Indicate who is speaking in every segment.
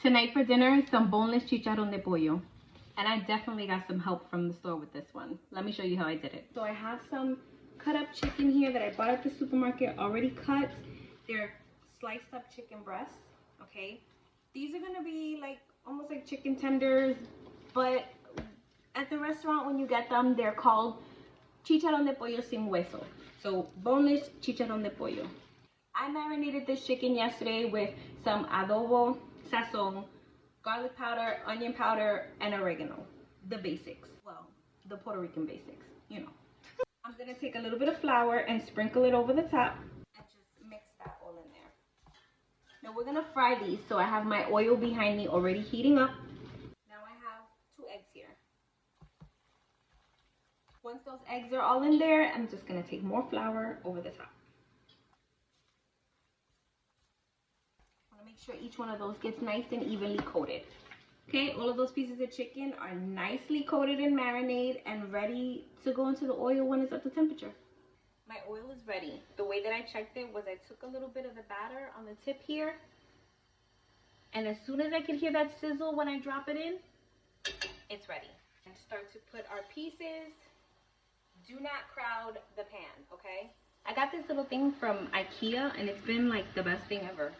Speaker 1: Tonight for dinner, some boneless chicharrón de pollo. And I definitely got some help from the store with this one. Let me show you how I did it. So I have some cut up chicken here that I bought at the supermarket, already cut. They're sliced up chicken breasts, okay? These are gonna be like, almost like chicken tenders, but at the restaurant when you get them, they're called chicharrón de pollo sin hueso. So boneless chicharrón de pollo. I marinated this chicken yesterday with some adobo, sazon, garlic powder, onion powder, and oregano. The basics. Well, the Puerto Rican basics, you know. I'm gonna take a little bit of flour and sprinkle it over the top and just mix that all in there. Now we're gonna fry these, so I have my oil behind me already heating up. Now I have 2 eggs here. Once those eggs are all in there, I'm just gonna take more flour over the top. Make sure each one of those gets nice and evenly coated. Okay, all of those pieces of chicken are nicely coated in marinade and ready to go into the oil when it's at the temperature. My oil is ready. The way that I checked it was I took a little bit of the batter on the tip here, and as soon as I could hear that sizzle when I drop it in, it's ready. And start to put our pieces. Do not crowd the pan, okay? I got this little thing from IKEA and it's been like the best thing ever.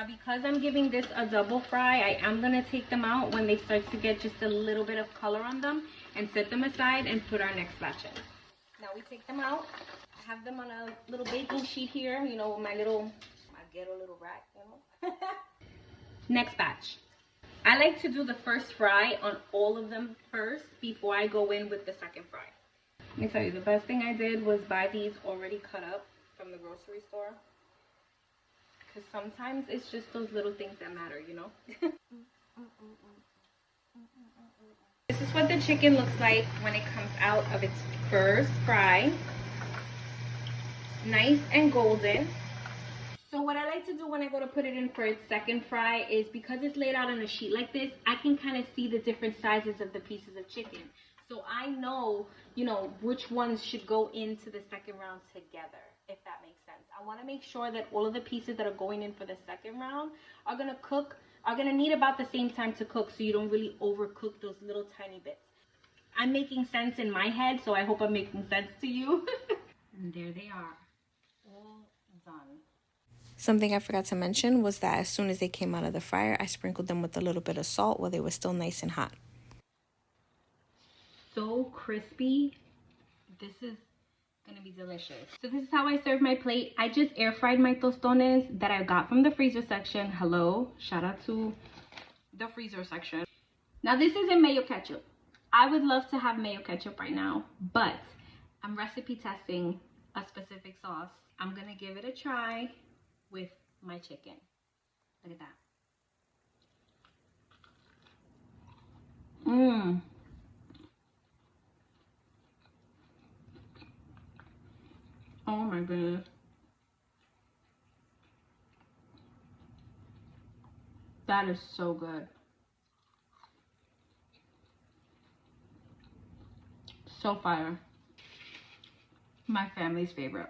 Speaker 1: Because I'm giving this a double fry, I am going to take them out when they start to get just a little bit of color on them and set them aside and put our next batch in. Now we take them out. I have them on a little baking sheet here, you know, my ghetto little rack, you know. Next batch. I like to do the first fry on all of them first before I go in with the second fry. Let me tell you, the best thing I did was buy these already cut up from the grocery store. Because sometimes it's just those little things that matter, you know? This is what the chicken looks like when it comes out of its first fry. It's nice and golden. So what I like to do when I go to put it in for its second fry is, because it's laid out on a sheet like this, I can kind of see the different sizes of the pieces of chicken. So I know, you know, which ones should go into the second round together, if that makes sense. I want to make sure that all of the pieces that are going in for the second round are going to need about the same time to cook, so you don't really overcook those little tiny bits. I'm making sense in my head, so I hope I'm making sense to you. And there they are, all done. Something I forgot to mention was that as soon as they came out of the fryer, I sprinkled them with a little bit of salt while they were still nice and hot. So crispy. This is gonna be delicious. So this is how I serve my plate. I just air fried my tostones that I got from the freezer section. Hello, shout out to the freezer section. Now this isn't mayo ketchup. I would love to have mayo ketchup right now, but I'm recipe testing a specific sauce. I'm gonna give it a try with my chicken. Look at that. Oh my goodness. That is so good. So fire. My family's favorite.